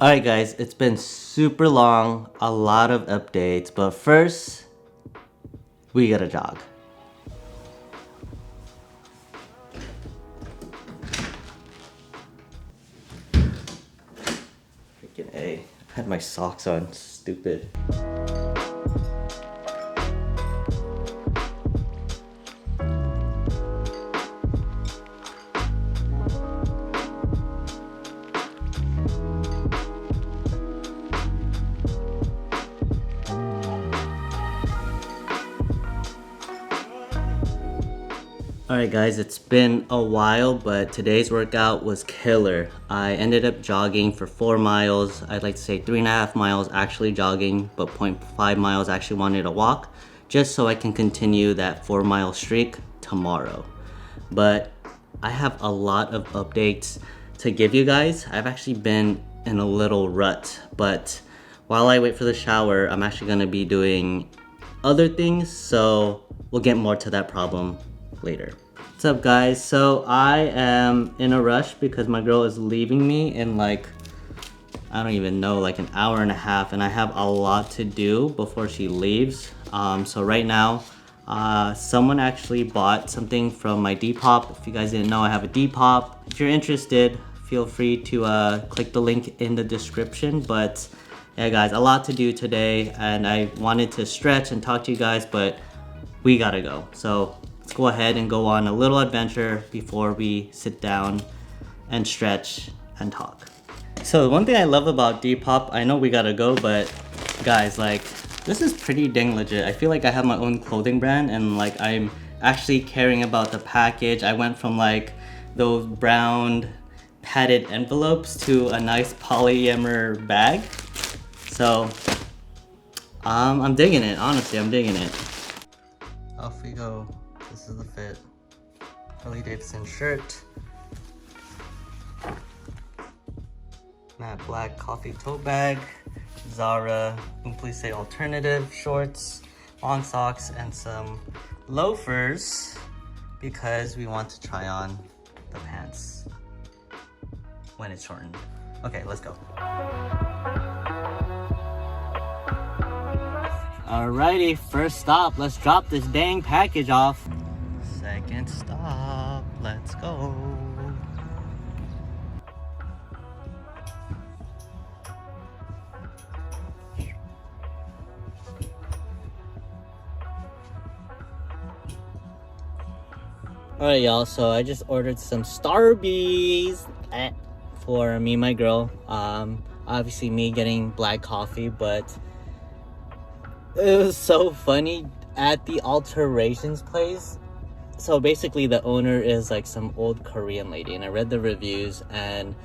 Alright guys, it's been super long, a lot of updates, but first, we gotta jog. Freaking A. I had my socks on, stupid. Alright guys, it's been a while, but today's workout was killer. I ended up jogging for 4 miles. I'd like to say 3.5 miles actually jogging, but 0.5 miles actually wanted to walk, just so I can continue that 4-mile streak tomorrow. But I have a lot of updates to give you guys. I've actually been in a little rut, but while I wait for the shower, I'm actually going to be doing other things, so we'll get more to that problem later. What's up guys? So I am in a rush because my girl is leaving me in like, I don't even know, like an hour and a half, and I have a lot to do before she leaves. So right now, someone actually bought something from my Depop. If you guys didn't know, I have a Depop. If you're interested, feel free to click the link in the description. But yeah guys, a lot to do today, and I wanted to stretch and talk to you guys, but we gotta go. So let's go ahead and go on a little adventure before we sit down and stretch and talk. So one thing I love about Depop, I know we gotta go, but guys, like, this is pretty dang legit. I feel like I have my own clothing brand, and like I'm actually caring about the package. I went from like those brown padded envelopes to a nice polyester bag. So I'm digging it, honestly, I'm digging it. Off we go. This is the fit. Harley Davidson shirt. Matte black coffee tote bag. ZARA Untitled alternative shorts, long socks, and some loafers because we want to try on the pants when it's shortened. Okay, let's go. Alrighty, first stop. Let's drop this dang package off. Second stop. Let's go. Alright y'all, so I just ordered some Starbies for me and my girl. Obviously me getting black coffee, but it was so funny at the alterations place. So basically the owner is like some old Korean lady, and I read the reviews, and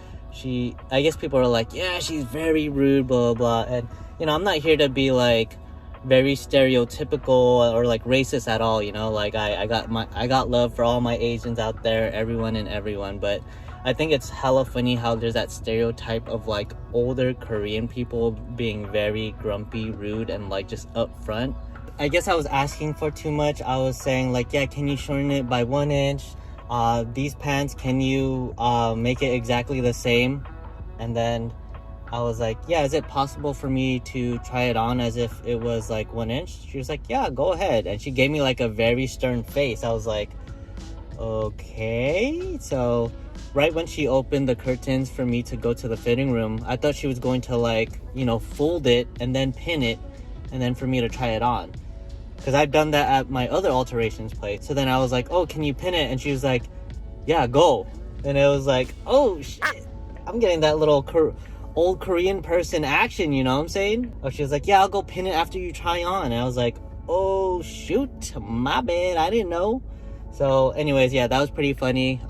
I guess people are like, yeah, she's very rude, blah blah blah. And you know, I'm not here to be like very stereotypical or like racist at all, you know. Like I got love for all my Asians out there, everyone, but I think it's hella funny how there's that stereotype of like older Korean people being very grumpy, rude, and like just upfront. I guess I was asking for too much. I was saying like, yeah, can you shorten it by 1 inch? These pants, can you make it exactly the same? And then I was like, yeah, is it possible for me to try it on as if it was like 1 inch? She was like, yeah, go ahead. And she gave me like a very stern face. I was like, okay. So right when she opened the curtains for me to go to the fitting room, I thought she was going to like, you know, fold it and then pin it and then for me to try it on. Because I've done that at my other alterations place. So then I was like, oh, can you pin it? And she was like, yeah, go. And it was like, oh shit, I'm getting that little old Korean person action, you know what I'm saying? Oh, she was like, yeah, I'll go pin it after you try on. And I was like, oh shoot, my bad, I didn't know. So anyways, yeah, that was pretty funny.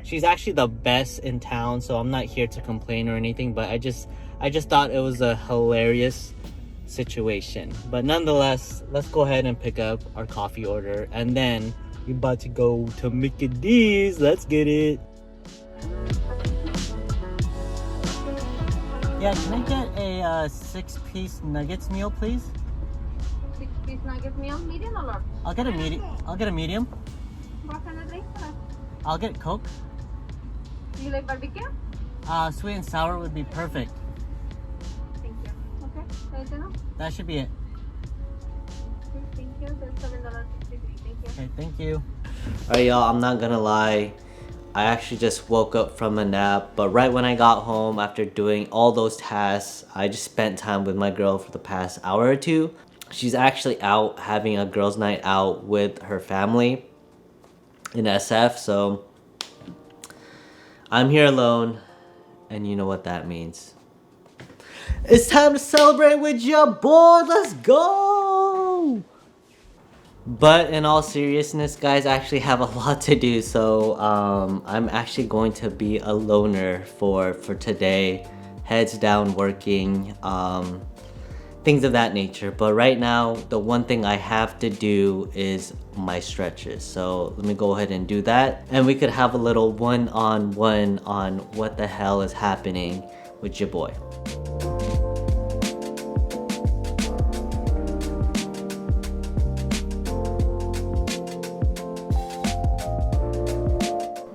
She's actually the best in town, so I'm not here to complain or anything, but I just thought it was a hilarious situation. But nonetheless, let's go ahead and pick up our coffee order, and then we're about to go to Mickey D's. Let's get it. Yeah, can I get a 6-piece nuggets meal, please? 6-piece nuggets meal, medium or large? I'll get a medium. What kind of drink? I'll get Coke. Do you like barbecue? Sweet and sour would be perfect. That should be it. Thank you. That's $7.63. Thank you. Okay, thank you. Alright, y'all, I'm not gonna lie. I actually just woke up from a nap, but right when I got home after doing all those tasks, I just spent time with my girl for the past hour or two. She's actually out having a girls' night out with her family in SF, so I'm here alone, and you know what that means. It's time to celebrate with your boy. Let's go! But in all seriousness, guys, I actually have a lot to do, so I'm actually going to be a loner for today. Heads down working, things of that nature. But right now, the one thing I have to do is my stretches. So let me go ahead and do that, and we could have a little one-on-one on what the hell is happening with your boy.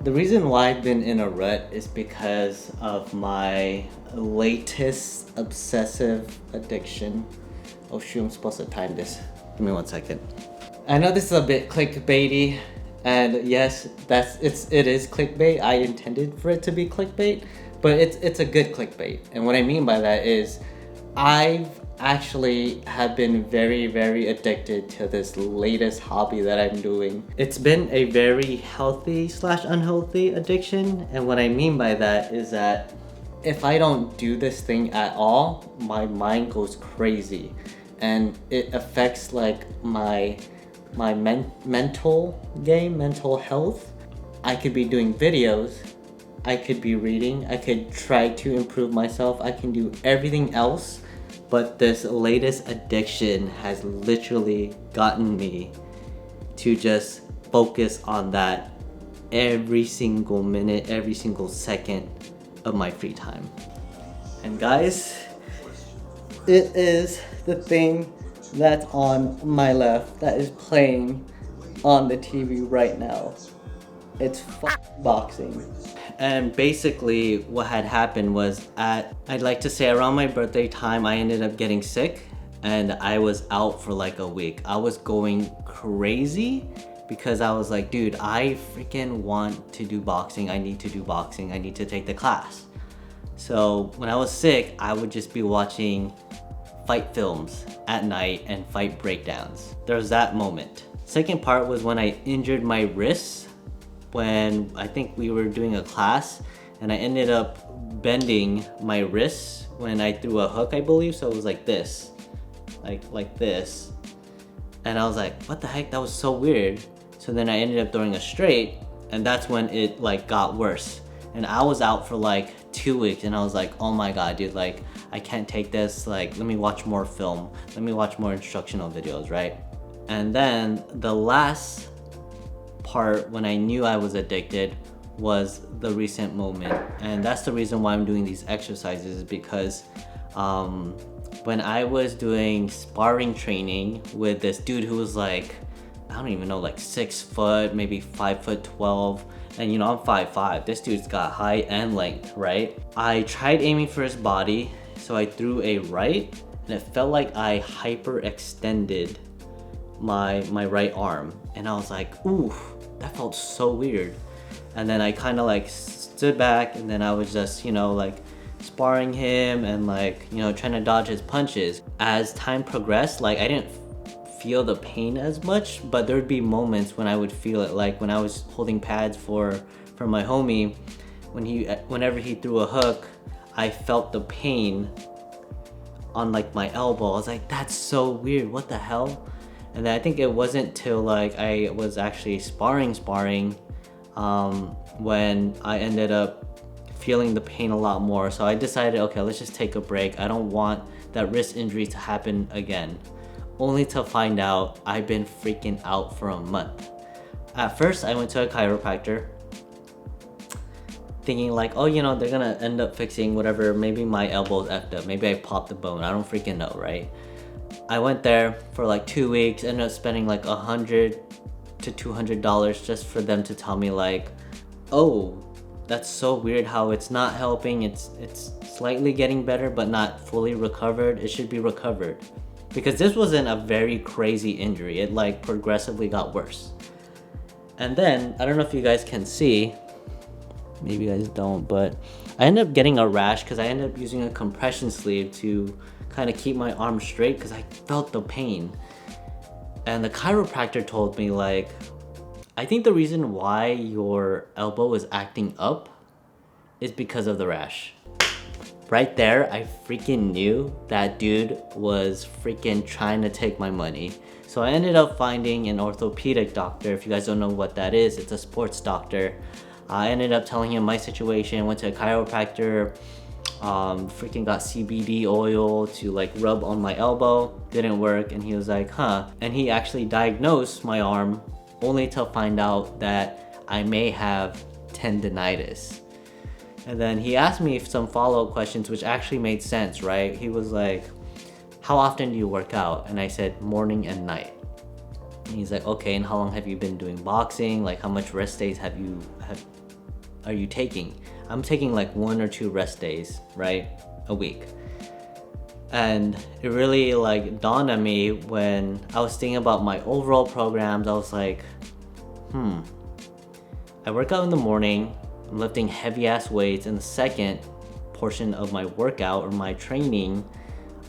The reason why I've been in a rut is because of my latest obsessive addiction. Oh shoot, I'm supposed to time this. Give me 1 second. I know this is a bit clickbaity, and yes, it is clickbait. I intended for it to be clickbait, but it's a good clickbait. And what I mean by that is I've actually have been very addicted to this latest hobby that I'm doing. It's been a very healthy / unhealthy addiction, and what I mean by that is that if I don't do this thing at all, my mind goes crazy, and it affects like my mental health. I could be doing videos, I could be reading, I could try to improve myself, I can do everything else. But this latest addiction has literally gotten me to just focus on that every single minute, every single second of my free time. And guys, it is the thing that's on my left that is playing on the TV right now. It's boxing. And basically what had happened was I'd like to say around my birthday time, I ended up getting sick and I was out for like a week. I was going crazy because I was like, dude, I freaking want to do boxing. I need to do boxing. I need to take the class. So when I was sick, I would just be watching fight films at night and fight breakdowns. There was that moment. Second part was when I injured my wrists when I think we were doing a class, and I ended up bending my wrists when I threw a hook, I believe. So it was like this, like this. And I was like, what the heck, that was so weird. So then I ended up throwing a straight, and that's when it like got worse. And I was out for like 2 weeks, and I was like, oh my god, dude, like I can't take this, like let me watch more film, let me watch more instructional videos, right? And then the last part when I knew I was addicted was the recent moment, and that's the reason why I'm doing these exercises, because when I was doing sparring training with this dude who was like, I don't even know, like 6 foot, maybe 5'12", and you know I'm 5'5". This dude's got height and length, right? I tried aiming for his body, so I threw a right, and it felt like I hyperextended my right arm, and I was like, ooh, that felt so weird. And then I kind of like stood back, and then I was just, you know, like sparring him and like, you know, trying to dodge his punches. As time progressed, like I didn't feel the pain as much, but there would be moments when I would feel it, like when I was holding pads for my homie, whenever he threw a hook, I felt the pain on like my elbow. I was like, that's so weird, what the hell? And then I think it wasn't till like I was actually sparring when I ended up feeling the pain a lot more. So I decided, okay, let's just take a break. I don't want that wrist injury to happen again. Only to find out I've been freaking out for a month. At first, I went to a chiropractor thinking like, oh, you know, they're gonna end up fixing whatever, maybe my elbow's effed up, maybe I popped the bone, I don't freaking know, right? I went there for like 2 weeks, ended up spending like $100 to $200 just for them to tell me like, oh, That's so weird how it's not helping. It's slightly getting better but not fully recovered. It should be recovered, because this wasn't a very crazy injury. It like progressively got worse. And then I don't know if you guys can see, maybe you guys don't, but I ended up getting a rash because I ended up using a compression sleeve to kind of keep my arm straight because I felt the pain. And the chiropractor told me, like, I think the reason why your elbow is acting up is because of the rash. Right there, I freaking knew that dude was freaking trying to take my money. So I ended up finding an orthopedic doctor. If you guys don't know what that is, it's a sports doctor. I ended up telling him my situation, went to a chiropractor, freaking got CBD oil to like rub on my elbow, didn't work, and he was like, huh. And he actually diagnosed my arm only to find out that I may have tendinitis. And then he asked me some follow-up questions, which actually made sense, right? He was like, how often do you work out? And I said, morning and night. And he's like, okay, and how long have you been doing boxing? Like, how much rest days are you taking? I'm taking like 1 or 2 rest days, right? A week. And it really like dawned on me when I was thinking about my overall programs. I was like, I work out in the morning, I'm lifting heavy ass weights. In the second portion of my workout or my training,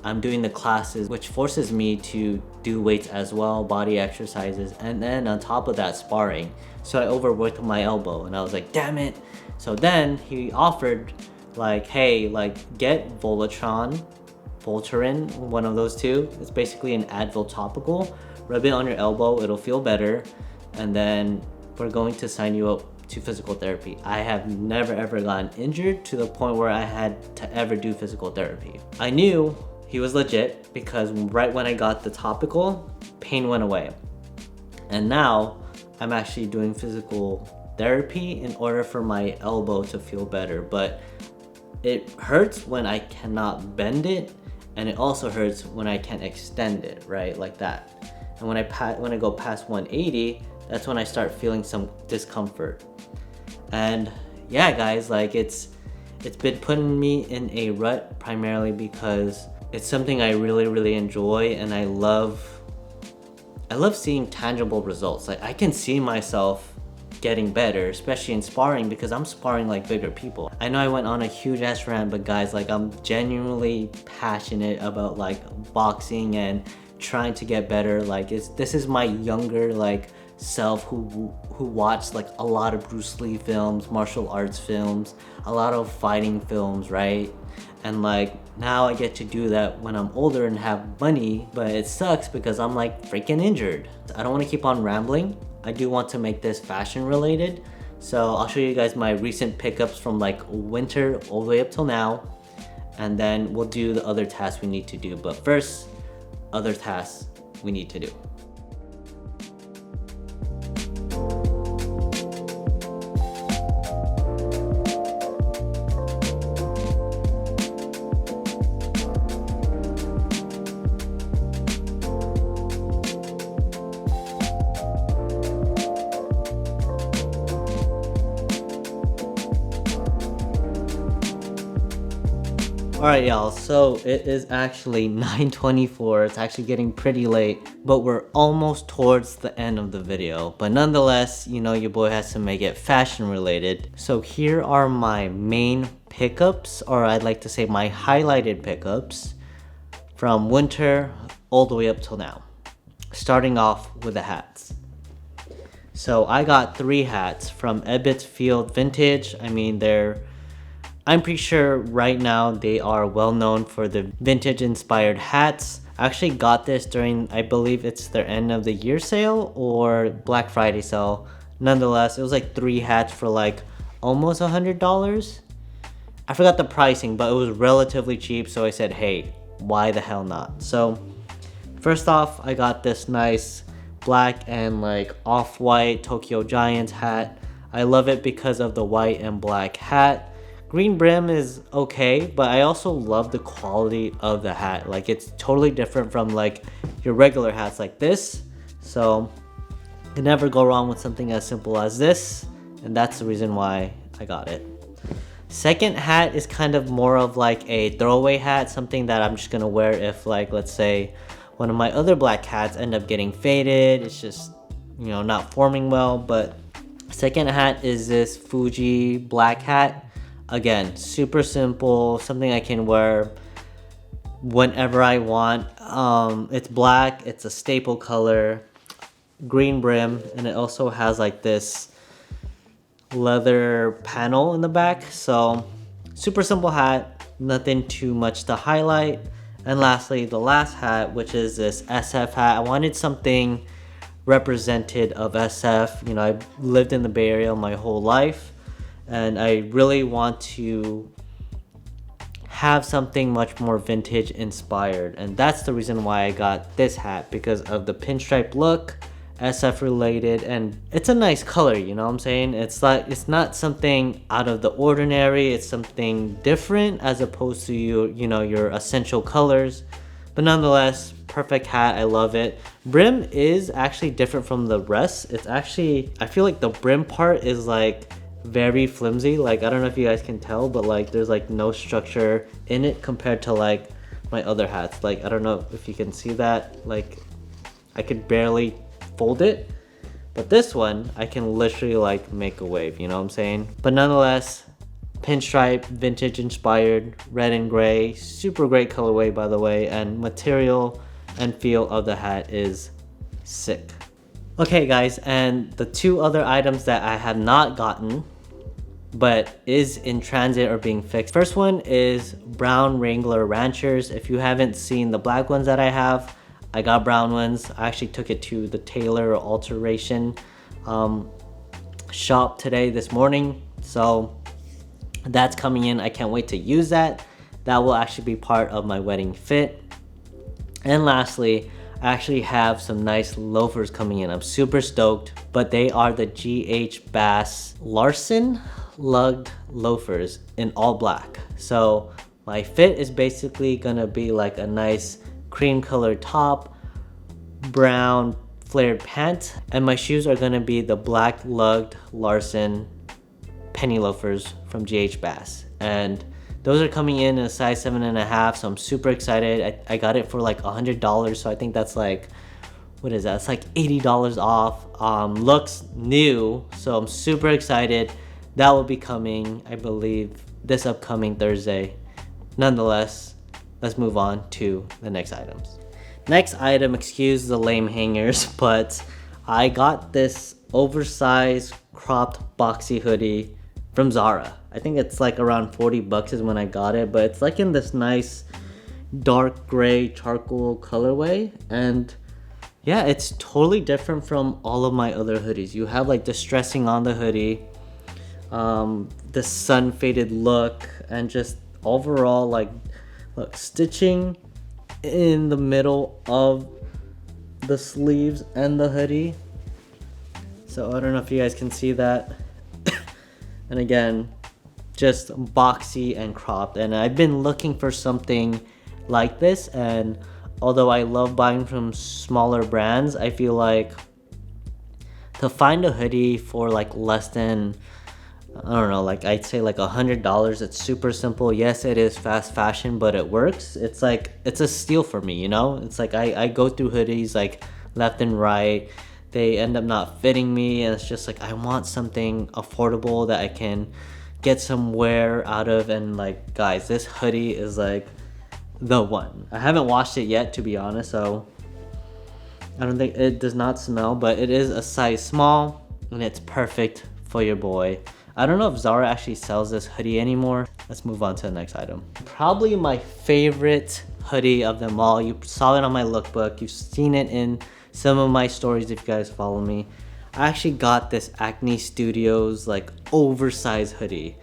I'm doing the classes, which forces me to do weights as well, body exercises, and then on top of that, sparring. So I overworked my elbow and I was like, damn it. So then he offered like, hey, like get Voltaren, one of those two. It's basically an Advil topical. Rub it on your elbow, it'll feel better. And then we're going to sign you up to physical therapy. I have never ever gotten injured to the point where I had to ever do physical therapy. I knew he was legit because right when I got the topical, pain went away. And now I'm actually doing physical therapy in order for my elbow to feel better. But it hurts when I cannot bend it, and it also hurts when I can't extend it, right? Like that. And when I go past 180, that's when I start feeling some discomfort. And yeah, guys, like it's been putting me in a rut primarily because it's something I really enjoy, and I love seeing tangible results. Like I can see myself getting better, especially in sparring, because I'm sparring like bigger people. I know I went on a huge ass rant, but guys, like I'm genuinely passionate about like boxing and trying to get better. Like this is my younger like self who watched like a lot of Bruce Lee films, martial arts films, a lot of fighting films, right? And like now I get to do that when I'm older and have money, but it sucks because I'm like freaking injured. I don't want to keep on rambling. I do want to make this fashion related. So I'll show you guys my recent pickups from like winter all the way up till now. And then we'll do the other tasks we need to do. But first, other tasks we need to do. Alright y'all, so it is actually 9:24. It's actually getting pretty late, but we're almost towards the end of the video. But nonetheless, you know your boy has to make it fashion related. So here are my main pickups, or I'd like to say my highlighted pickups from winter all the way up till now. Starting off with the hats. So I got 3 hats from EBBETS Field Vintage. I mean, I'm pretty sure right now they are well known for the vintage inspired hats. I actually got this during, I believe it's their end of the year sale or Black Friday sale. Nonetheless, it was like 3 hats for like almost $100. I forgot the pricing, but it was relatively cheap, so I said, hey, why the hell not? So first off, I got this nice black and like off-white Tokyo Giants hat. I love it because of the white and black hat. Green brim is okay, but I also love the quality of the hat. Like it's totally different from like your regular hats like this. So you can never go wrong with something as simple as this. And that's the reason why I got it. Second hat is kind of more of like a throwaway hat, something that I'm just gonna wear if, like, let's say one of my other black hats end up getting faded. It's just, you know, not forming well. But second hat is this Fuji black hat. Again, super simple, something I can wear whenever I want. It's black, it's a staple color, green brim, and it also has like this leather panel in the back. So super simple hat, nothing too much to highlight. And lastly, the last hat, which is this SF hat. I wanted something represented of SF. You know, I've lived in the Bay Area my whole life, and I really want to have something much more vintage inspired, and that's the reason why I got this hat, because of the pinstripe look, SF related, and it's a nice color, you know what I'm saying? It's like, it's not something out of the ordinary, it's something different as opposed to you know, your essential colors. But nonetheless, perfect hat, I love it. Brim is actually different from the rest. It's actually, I feel like the brim part is like very flimsy. Like, I don't know if you guys can tell, but like there's like no structure in it compared to like my other hats. Like, I don't know if you can see that. Like, I could barely fold it, but this one I can literally like make a wave, you know what I'm saying? But nonetheless, pinstripe, vintage inspired, red and gray, super great colorway by the way, and material and feel of the hat is sick. Okay guys, and the two other items that I have not gotten but is in transit or being fixed. First one is brown Wrangler Ranchers. If you haven't seen the black ones that I have, I got brown ones. I actually took it to the tailor or alteration shop this morning. So that's coming in. I can't wait to use that. That will actually be part of my wedding fit. And lastly, I actually have some nice loafers coming in. I'm super stoked, but they are the GH Bass Larson lugged loafers in all black. So my fit is basically gonna be like a nice cream colored top, brown flared pant, and my shoes are gonna be the black lugged Larson penny loafers from GH Bass. And those are coming in a size 7.5, so I'm super excited. I got it for like $100, so I think that's like, what is that? It's like $80 off. Looks new, so I'm super excited. That will be coming, I believe, this upcoming Thursday. Nonetheless, let's move on to the next items. Next item, excuse the lame hangers, but I got this oversized cropped boxy hoodie from ZARA. I think it's like around 40 bucks is when I got it, but it's like in this nice dark gray charcoal colorway. And yeah, it's totally different from all of my other hoodies. You have like the stressing on the hoodie, the sun faded look, and just overall like, look, stitching in the middle of the sleeves and the hoodie. So I don't know if you guys can see that. And again, just boxy and cropped. And I've been looking for something like this, and although I love buying from smaller brands, I feel like to find a hoodie for like less than, I don't know, like I'd say like $100, it's super simple. Yes, it is fast fashion, but it works. It's like, it's a steal for me, you know? It's like I go through hoodies like left and right. They end up not fitting me, and it's just like, I want something affordable that I can get some wear out of. And like, guys, this hoodie is like the one. I haven't washed it yet, to be honest, so I don't think, it does not smell, but it is a size small and it's perfect for your boy. I don't know if ZARA actually sells this hoodie anymore. Let's move on to the next item. Probably my favorite hoodie of them all. You saw it on my lookbook. You've seen it in some of my stories if you guys follow me. I actually got this ACNE Studios like oversized hoodie.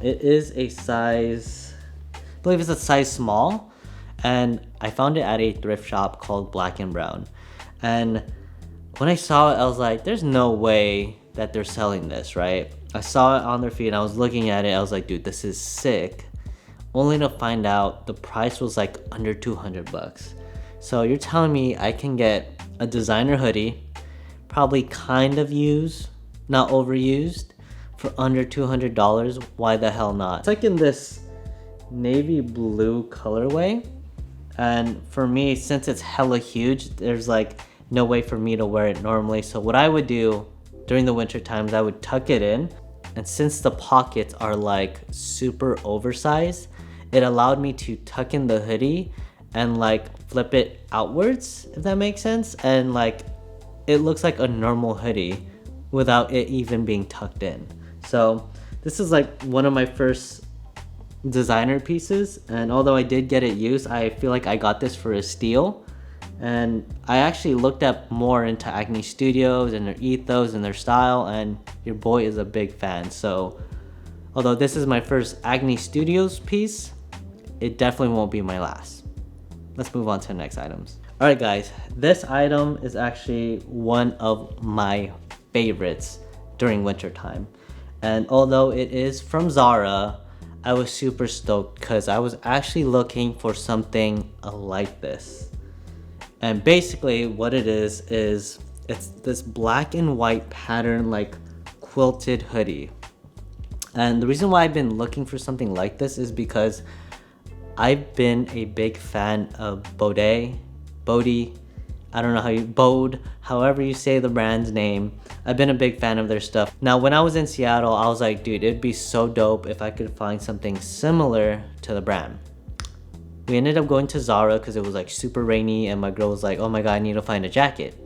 It is a size, I believe it's a size small, and I found it at a thrift shop called Black and Brown. And when I saw it, I was like, there's no way that they're selling this, right? I saw it on their feed and I was looking at it. I was like, dude, this is sick. Only to find out the price was like under 200 bucks. So you're telling me I can get a designer hoodie, probably kind of used, not overused, for under $200. Why the hell not? It's like in this navy blue colorway, and for me, since it's hella huge, there's like no way for me to wear it normally. So what I would do during the winter times, I would tuck it in, and since the pockets are like super oversized, it allowed me to tuck in the hoodie and like flip it outwards, if that makes sense, and like it looks like a normal hoodie without it even being tucked in. So this is like one of my first designer pieces, and although I did get it used, I feel like I got this for a steal. And I actually looked up more into ACNE Studios and their ethos and their style, and your boy is a big fan. So although this is my first ACNE Studios piece, it definitely won't be my last. Let's move on to the next items. All right guys, this item is actually one of my favorites during winter time. And although it is from ZARA, I was super stoked because I was actually looking for something like this. And basically what it is it's this black and white pattern like quilted hoodie. And the reason why I've been looking for something like this is because I've been a big fan of Bodie, I don't know how you, Bode, however you say the brand's name. I've been a big fan of their stuff. Now, when I was in Seattle, I was like, dude, it'd be so dope if I could find something similar to the brand. We ended up going to ZARA because it was like super rainy, and my girl was like, oh my God, I need to find a jacket.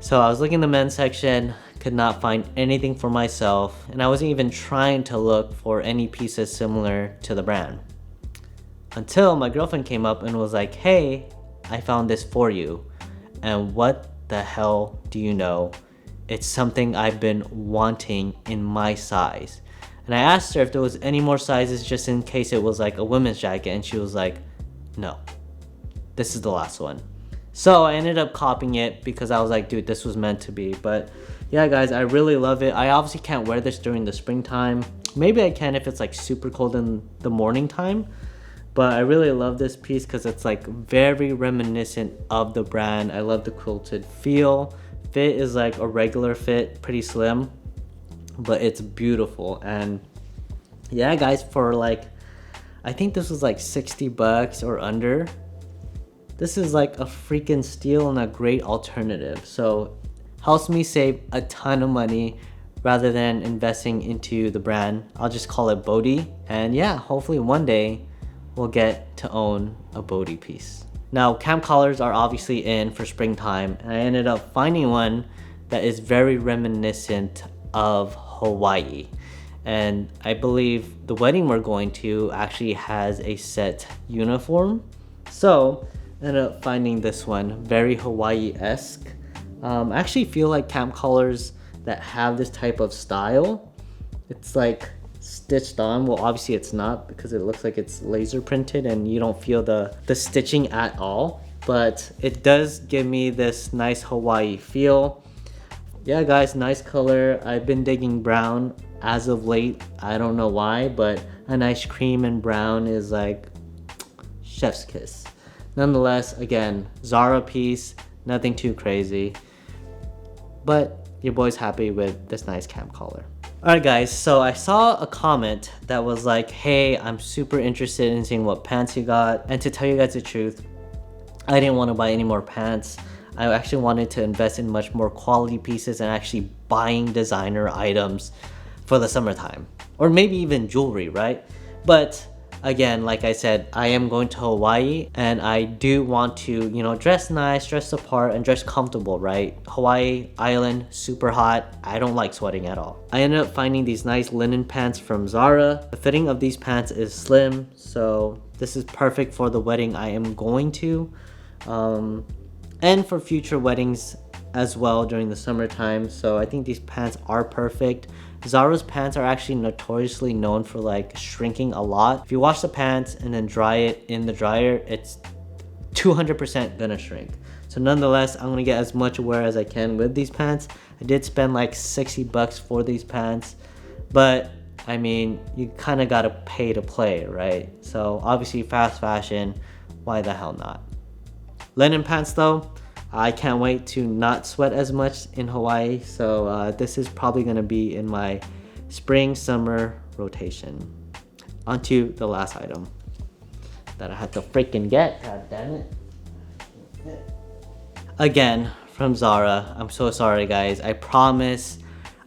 So I was looking in the men's section, could not find anything for myself, and I wasn't even trying to look for any pieces similar to the brand. Until my girlfriend came up and was like, hey, I found this for you. And what the hell do you know? It's something I've been wanting in my size. And I asked her if there was any more sizes just in case it was like a women's jacket, and she was like, no, this is the last one. So I ended up copying it because I was like, dude, this was meant to be. But yeah guys, I really love it. I obviously can't wear this during the springtime. Maybe I can if it's like super cold in the morning time. But I really love this piece because it's like very reminiscent of the brand. I love the quilted feel. Fit is like a regular fit, pretty slim, but it's beautiful. And yeah guys, for like, I think this was like 60 bucks or under. This is like a freaking steal and a great alternative. So helps me save a ton of money rather than investing into the brand. I'll just call it Bodie. And yeah, hopefully one day we'll get to own a Bodie piece. Now, camp collars are obviously in for springtime, and I ended up finding one that is very reminiscent of Hawaii. And I believe the wedding we're going to actually has a set uniform. So I ended up finding this one, very Hawaii-esque. I actually feel like camp collars that have this type of style, it's like stitched on. Well, obviously it's not because it looks like it's laser printed and you don't feel the stitching at all, but it does give me this nice Hawaii feel. Yeah guys, nice color. I've been digging brown as of late. I don't know why, but a nice cream and brown is like chef's kiss. Nonetheless, again, ZARA piece, nothing too crazy, but your boy's happy with this nice camp collar. Alright guys, so I saw a comment that was like, hey, I'm super interested in seeing what pants you got. And to tell you guys the truth, I didn't want to buy any more pants. I actually wanted to invest in much more quality pieces and actually buying designer items for the summertime. Or maybe even jewelry, right? But again, like I said, I am going to Hawaii and I do want to, you know, dress nice, dress the part, and dress comfortable, right? Hawaii island, super hot. I don't like sweating at all. I ended up finding these nice linen pants from ZARA. The fitting of these pants is slim, so this is perfect for the wedding I am going to. And for future weddings as well during the summertime. So I think these pants are perfect. ZARA's pants are actually notoriously known for like shrinking a lot. If you wash the pants and then dry it in the dryer, it's 200% gonna shrink. So nonetheless, I'm gonna get as much wear as I can with these pants. I did spend like 60 bucks for these pants, but I mean, you kind of gotta pay to play, right? So obviously fast fashion, why the hell not? Linen pants though, I can't wait to not sweat as much in Hawaii. So this is probably gonna be in my spring summer rotation. On to the last item that I had to freaking get. God damn it. Again, from ZARA. I'm so sorry guys. I promise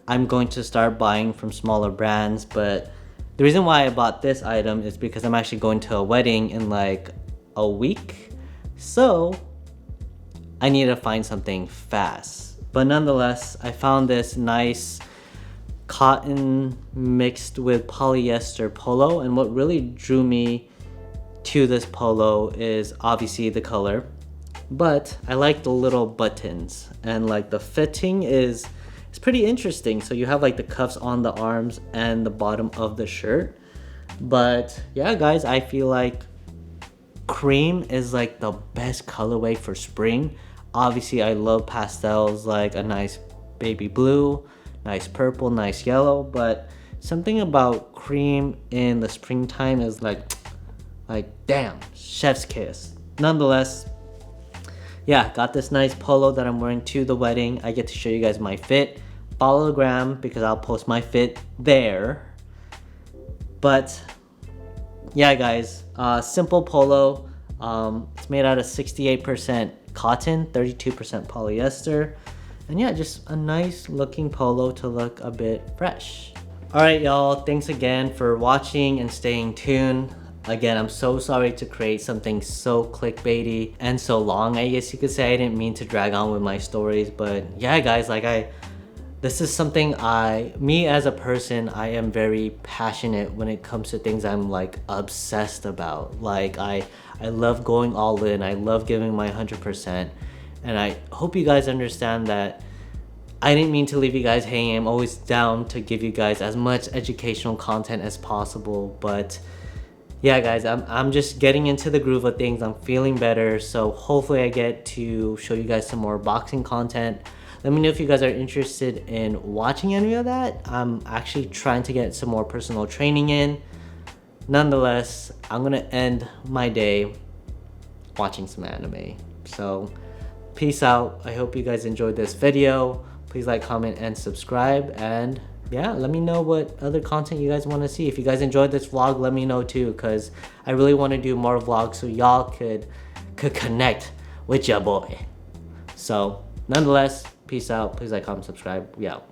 I'm going to start buying from smaller brands, but the reason why I bought this item is because I'm actually going to a wedding in like a week. So I need to find something fast. But nonetheless, I found this nice cotton mixed with polyester polo, and what really drew me to this polo is obviously the color, but I like the little buttons, and like the fitting is it's pretty interesting. So you have like the cuffs on the arms and the bottom of the shirt. But yeah guys, I feel like cream is like the best colorway for spring. Obviously I love pastels, like a nice baby blue, nice purple, nice yellow, but something about cream in the springtime is like damn, chef's kiss. Nonetheless, yeah, got this nice polo that I'm wearing to the wedding. I get to show you guys my fit. Follow the gram because I'll post my fit there. But yeah guys, simple polo. It's made out of 68% cotton, 32% polyester, and yeah, just a nice looking polo to look a bit fresh. All right y'all, thanks again for watching and staying tuned. Again, I'm so sorry to create something so clickbaity and so long. I guess you could say I didn't mean to drag on with my stories, but yeah guys, like this is something me as a person, I am very passionate when it comes to things I'm like obsessed about. Like I love going all in, I love giving my 100%, and I hope you guys understand that I didn't mean to leave you guys hanging. I'm always down to give you guys as much educational content as possible, but yeah guys, I'm just getting into the groove of things. I'm feeling better, so hopefully I get to show you guys some more boxing content. Let me know if you guys are interested in watching any of that. I'm actually trying to get some more personal training in. Nonetheless, I'm gonna end my day watching some anime. So peace out. I hope you guys enjoyed this video. Please like, comment, and subscribe, and yeah, let me know what other content you guys want to see. If you guys enjoyed this vlog, let me know too, because I really want to do more vlogs so y'all could connect with your boy. So nonetheless, peace out. Please like, comment, subscribe. We out.